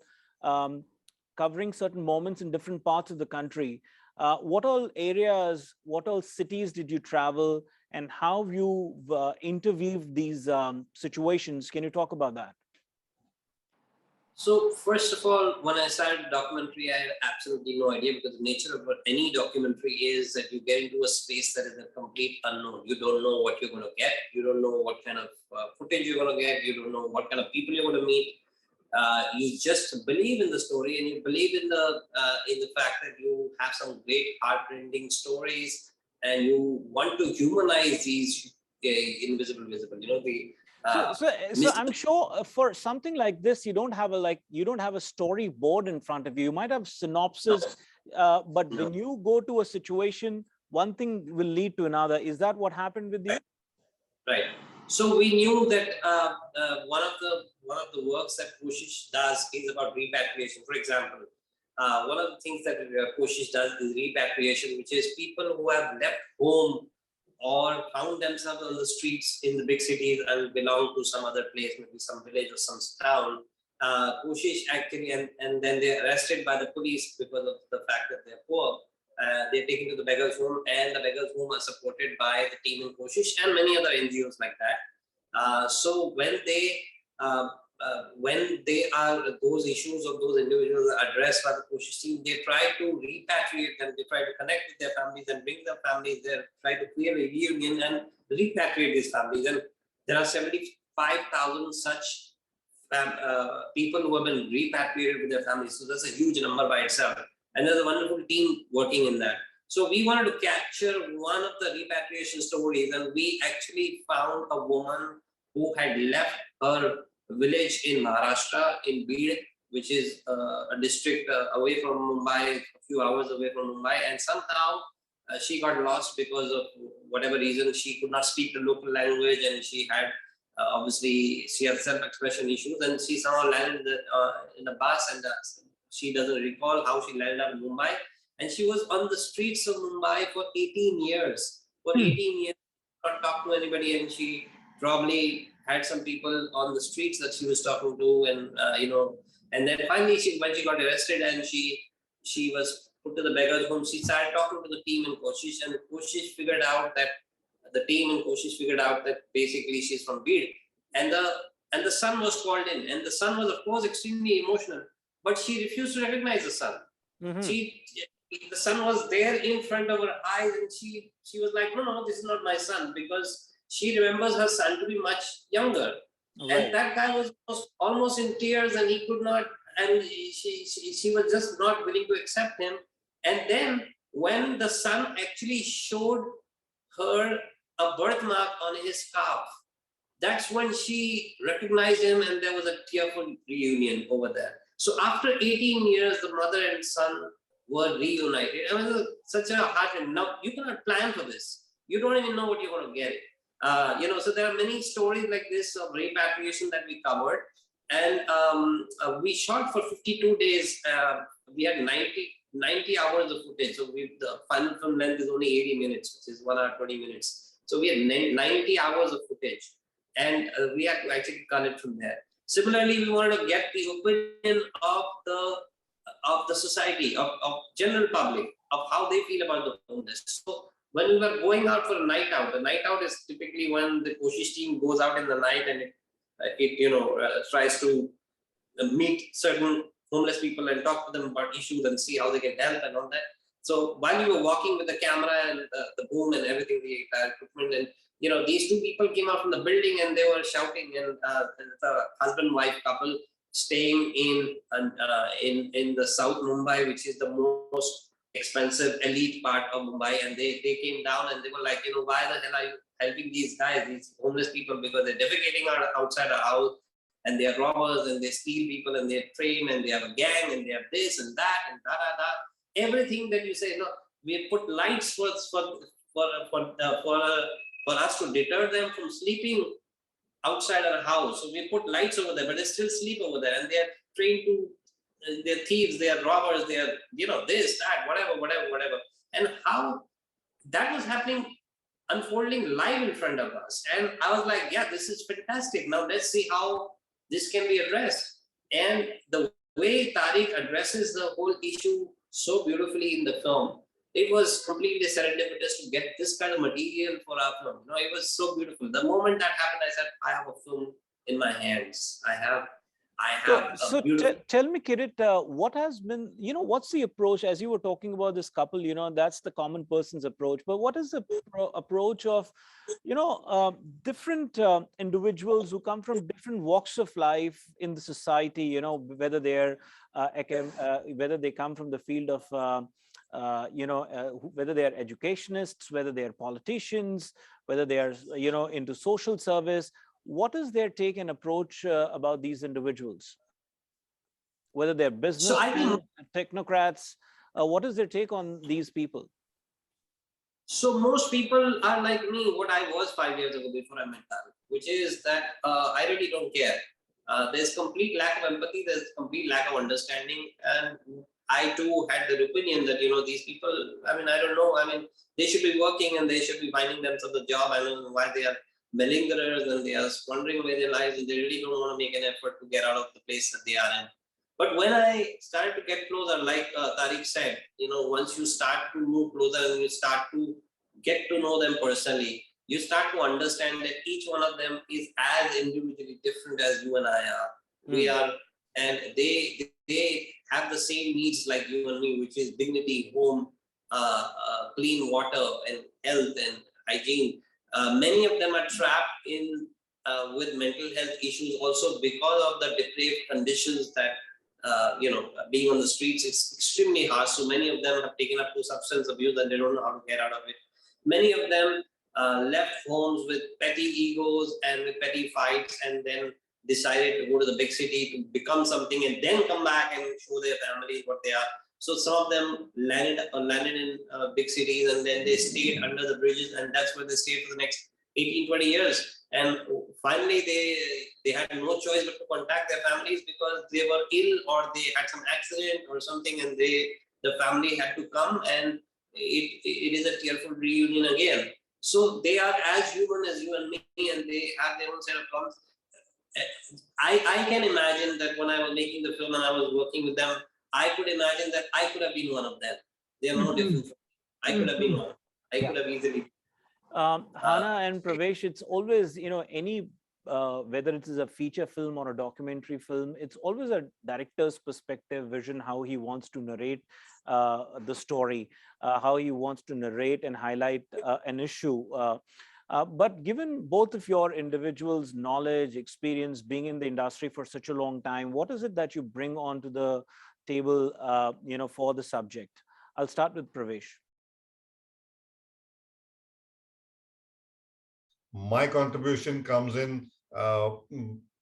covering certain moments in different parts of the country. What all areas, what all cities did you travel, and how you interweaved these situations? Can you talk about that? So first of all, when I started documentary, I had absolutely no idea, because the nature of what any documentary is that you get into a space that is a complete unknown. You don't know what you're going to get. You don't know what kind of footage you're going to get. You don't know what kind of people you're going to meet. You just believe in the story, and you believe in the fact that you have some great heart-rending stories, and you want to humanize these invisible visible. You know, the so I'm sure for something like this, you don't have a storyboard in front of you. You might have synopsis, but when you go to a situation, one thing will lead to another. Is that what happened with you? Right. So we knew that one of the works that Koshish does is about repatriation. For example, one of the things that Koshish does is repatriation, which is people who have left home or found themselves on the streets in the big cities and belong to some other place, maybe some village or some town. Koshish actually, and then they're arrested by the police because of the fact that they're poor. They're taken to the beggars' home, and the beggars' home are supported by the team in Koshish and many other NGOs like that. So when they are, those issues of those individuals are addressed by the Koshish team, they try to repatriate them, they try to connect with their families and bring their families there, try to create a reunion and repatriate these families. And there are 75,000 such people who have been repatriated with their families. So that's a huge number by itself. And there's a wonderful team working in that. So we wanted to capture one of the repatriation stories, and we actually found a woman who had left her village in Maharashtra, in Beed, which is a district away from Mumbai, a few hours away from Mumbai, and somehow she got lost because of whatever reason. She could not speak the local language, and she had obviously she had self-expression issues, and she somehow landed in a bus, and she doesn't recall how she landed up in Mumbai. And she was on the streets of Mumbai for 18 years. For 18 years, not talked to anybody, and she probably had some people on the streets that she was talking to, and you know, and then finally, when she got arrested and she was put to the beggars' home, she started talking to the team in Koshish, and Koshish figured out that the team in Koshish figured out that basically she's from Beed, and the son was called in, and the son was of course extremely emotional, but she refused to recognize the son. the son was there in front of her eyes, and she was like, no, this is not my son, because she remembers her son to be much younger. Right. And that guy was almost in tears, and he could not, and she was just not willing to accept him. And then when the son actually showed her a birthmark on his calf, that's when she recognized him, and there was a tearful reunion over there. So after 18 years, the mother and son were reunited. I mean, such a heart, and now you cannot plan for this. You don't even know what you're going to get. So there are many stories like this of repatriation that we covered, and we shot for 52 days. We had 90 hours of footage. So the final film length is only 80 minutes, which is 1 hour 20 minutes. So we had 90 hours of footage, and we had to actually cut it from there. Similarly, we wanted to get the opinion of the society, of general public, of how they feel about the homeless. So when we were going out for a night out, the night out is typically when the Koshish team goes out in the night, and it tries to meet certain homeless people and talk to them about issues and see how they can help and all that. So while we were walking with the camera and the boom and everything, the equipment, and these two people came out from the building and they were shouting, and the husband-wife couple staying in the South Mumbai, which is the most expensive elite part of Mumbai, and they came down and they were like, why the hell are you helping these guys, these homeless people, because they're defecating outside our house, and they are robbers, and they steal people, and they train, and they have a gang, and they have this and that and da. Everything that you say, we put lights for us to deter them from sleeping outside our house. So we put lights over there, but they still sleep over there, and they are trained to, they're thieves, they are robbers, they are, this, that, whatever. And how that was happening, unfolding live in front of us. And I was like, yeah, this is fantastic. Now let's see how this can be addressed. And the way Tariq addresses the whole issue so beautifully in the film, it was completely serendipitous to get this kind of material for our film. It was so beautiful. The moment that happened, I said, I have a film in my hands. I have so tell me, Kirit, what has been, what's the approach, as you were talking about this couple, that's the common person's approach, but what is the approach of, different individuals who come from different walks of life in the society, whether they're, whether they come from the field of, whether they are educationists, whether they are politicians, whether they are, into social service. What is their take and approach about these individuals? Whether they're business technocrats, what is their take on these people? So most people are like me, what I was 5 years ago before I met Tariq, which is that I really don't care. There's complete lack of empathy, there's complete lack of understanding, and I too had the opinion that, these people, I don't know, they should be working and they should be finding themselves a job. I don't know why they are malingerers and they are squandering away their lives, and they really don't want to make an effort to get out of the place that they are in. But when I started to get closer, like Tariq said, once you start to move closer and you start to get to know them personally, you start to understand that each one of them is as individually different as you and I are. We are, and they have the same needs like you and me, which is dignity, home, clean water, and health and hygiene. Many of them are trapped in with mental health issues also because of the depraved conditions that being on the streets, it's extremely harsh. So many of them have taken up to substance abuse and they don't know how to get out of it. Many of them left homes with petty egos and with petty fights, and then decided to go to the big city to become something and then come back and show their families what they are. So some of them landed in big cities, and then they stayed under the bridges, and that's where they stayed for the next 18, 20 years. And finally they had no choice but to contact their families because they were ill or they had some accident or something, and the family had to come, and it is a tearful reunion again. So they are as human as you and me, and they have their own set of problems. I can imagine that when I was making the film and I was working with them, I could imagine that I could have been one of them. They are no different from me. I could have been one. I could have easily. Hana and Pravesh, it's always, any whether it is a feature film or a documentary film, it's always a director's perspective, vision, how he wants to narrate the story, how he wants to narrate and highlight an issue. But given both of your individuals' knowledge, experience, being in the industry for such a long time, what is it that you bring onto the table, for the subject? I'll start with Pravesh. My contribution comes in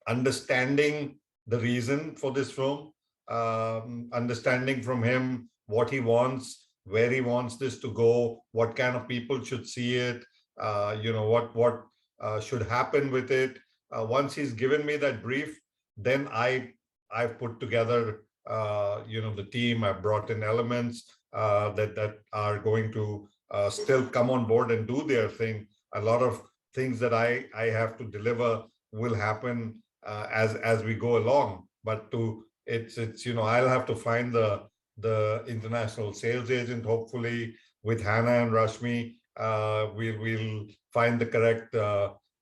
understanding the reason for this film, understanding from him what he wants, where he wants this to go, what kind of people should see it, what should happen with it. Once he's given me that brief, then I've put together the team. I've brought in elements that are going to still come on board and do their thing. A lot of things that I have to deliver will happen as we go along. But I'll have to find the international sales agent. Hopefully, with Hannah and Rashmi, we'll find the correct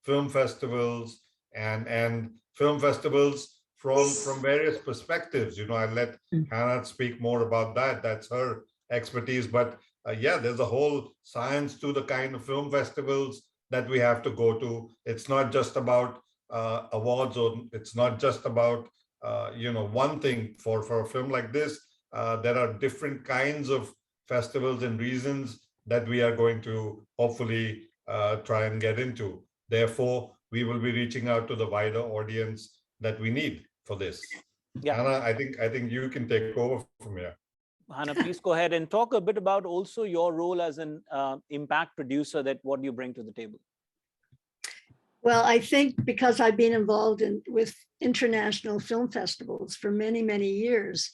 film festivals and film festivals from various perspectives. I'll let Hannah speak more about that. That's her expertise. But there's a whole science to the kind of film festivals that we have to go to. It's not just about awards, or it's not just about one thing. For a film like this, there are different kinds of festivals and reasons that we are going to hopefully try and get into. Therefore, we will be reaching out to the wider audience that we need for this. Yeah. Hannah, I think you can take over from here. Hannah, please go ahead and talk a bit about also your role as an impact producer, that what you bring to the table. Well, I think because I've been involved with international film festivals for many, many years,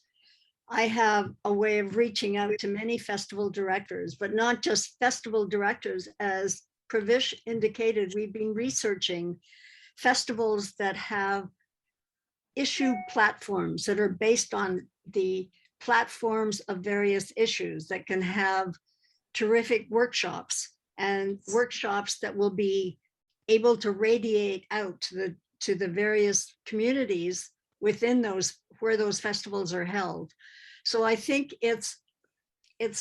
I have a way of reaching out to many festival directors, but not just festival directors. As Pravesh indicated, we've been researching festivals that have issue platforms that are based on the platforms of various issues, that can have terrific workshops, and workshops that will be able to radiate out to the various communities within those, where those festivals are held. So I think it's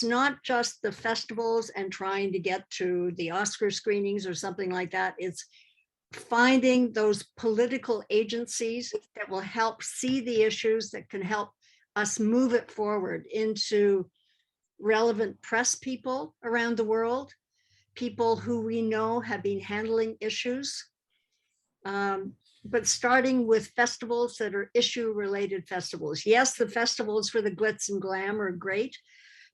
not just the festivals and trying to get to the Oscar screenings or something like that. It's finding those political agencies that will help see the issues, that can help us move it forward into relevant press people around the world, people who we know have been handling issues. But starting with festivals that are issue-related festivals. Yes, the festivals for the glitz and glam are great,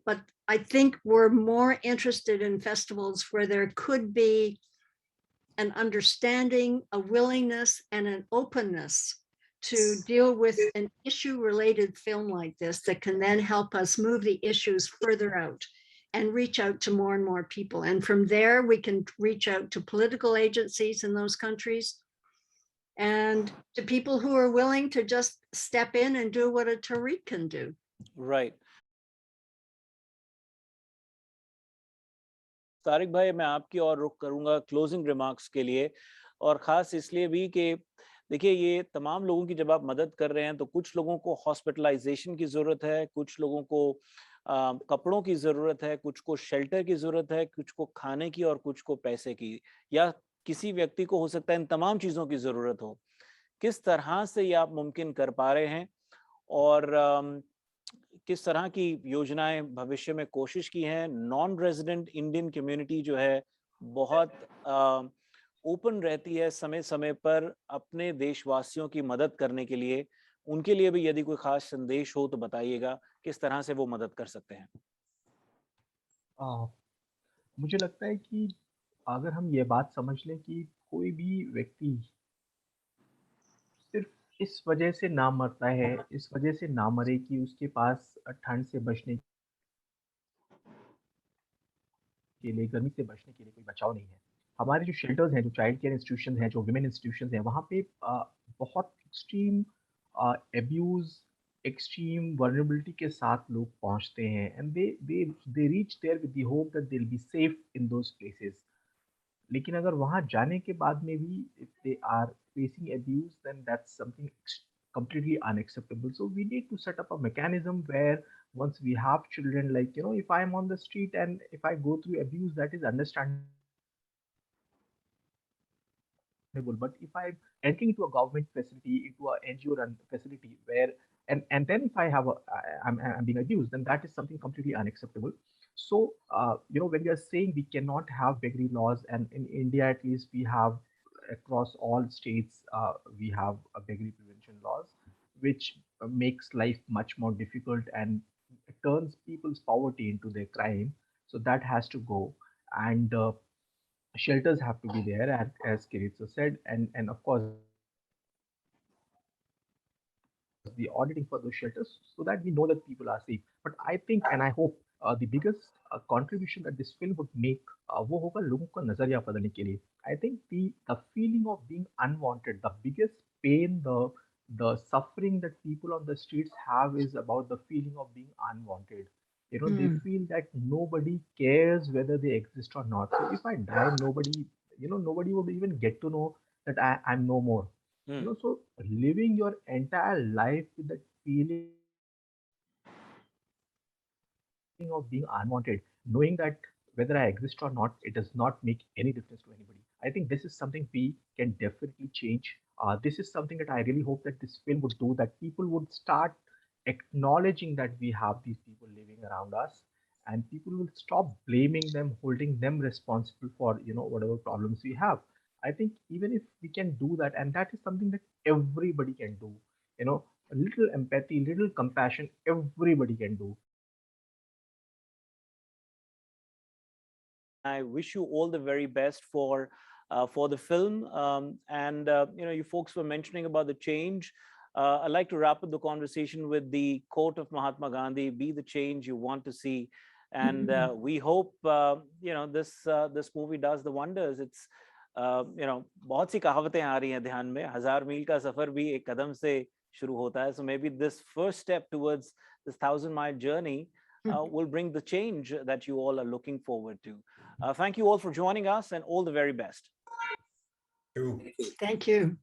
but I think we're more interested in festivals where there could be an understanding, a willingness, and an openness to deal with an issue-related film like this that can then help us move the issues further out and reach out to more and more people. And from there, we can reach out to political agencies in those countries and to people who are willing to just step in and do what a Tariq can do. Right. Tariq भाई, मैं आपकी और रुख करूंगा closing remarks के लिए, और ख़ास इसलिए भी कि देखिए, ये तमाम लोगों की जब आप मदद कर रहे हैं तो कुछ लोगों को हॉस्पिटलाइजेशन की ज़रूरत है, कुछ लोगों को कपड़ों की ज़रूरत है, कुछ को शेल्टर की ज़रूरत है, कुछ को खाने की और कुछ को पैसे की, या किसी व्यक्ति को हो सकता है इन तमाम चीज़ों की ज़रूरत हो। किस तरह से ये आप मुमकिन कर पा रहे हैं, और किस तरह की योजनाएं भविष्य में कोशिश की हैं? नॉन रेजिडेंट इंडियन कम्युनिटी जो है बहुत ओपन रहती है समय समय पर अपने देशवासियों की मदद करने के लिए। उनके लिए भी यदि कोई खास संदेश हो तो बताइएगा, किस तरह से वो मदद कर सकते हैं? मुझे लगता है कि अगर हम ये बात समझ लें कि कोई भी व्यक्ति सिर्फ इस वजह से ना मरता है, इस वजह से ना मरे कि उसके पास ठंड से बचने के लिए, गर्मी से बचने के लिए कोई बचाव नहीं है। हमारे जो शेल्टर्स हैं, जो चाइल्ड केयर इंस्टीट्यूशन हैं, जो विमेन इंस्टीट्यूशंस हैं, वहाँ पे बहुत एक्सट्रीम अब्यूज़, एक्सट्रीम वल्नरेबिलिटी के साथ लोग पहुँचते हैं, and they reach there with the hope that they will be safe in those places. लेकिन अगर वहाँ जाने के बाद में भी if they are facing abuse, then that's something completely unacceptable. So we need to set up a mechanism where once we have children, like, you know, if I'm on the street and if I go through abuse, that is understandable. But if I'm entering into a government facility, into a NGO run facility where and then if I have I'm being abused, then that is something completely unacceptable. So you know, when we are saying we cannot have beggary laws, and in India at least we have across all states we have a beggary prevention laws, which makes life much more difficult and turns people's poverty into their crime. So that has to go, and shelters have to be there, as Kiritsa said, and of course the auditing for those shelters so that we know that people are safe. But I think, and I hope, the biggest contribution that this film would make, वो होगा लोगों का नजरिया बदलने के लिए. I think the feeling of being unwanted, the biggest pain, the suffering that people on the streets have is about the feeling of being unwanted. You know, they feel that nobody cares whether they exist or not. So if I die, nobody, you know, nobody would even get to know that I'm no more. You know, so living your entire life with that feeling of being unwanted, knowing that whether I exist or not, it does not make any difference to anybody. I think this is something we can definitely change. This is something that I really hope that this film would do, that people would start acknowledging that we have these people living around us, and people will stop blaming them, holding them responsible for, you know, whatever problems we have. I think even if we can do that, and that is something that everybody can do, you know, a little empathy, little compassion, everybody can do. And I wish you all the very best for the film. You know, you folks were mentioning about the change. I'd like to wrap up the conversation with the quote of Mahatma Gandhi: "Be the change you want to see." And we hope you know, this movie does the wonders. It's you know, बहुत सी कहावतें आ रही हैं ध्यान में. 1000 मील का सफर भी एक कदम से शुरू होता है. So maybe this first step towards this 1000-mile journey will bring the change that you all are looking forward to. Thank you all for joining us, and all the very best. Thank you. Thank you.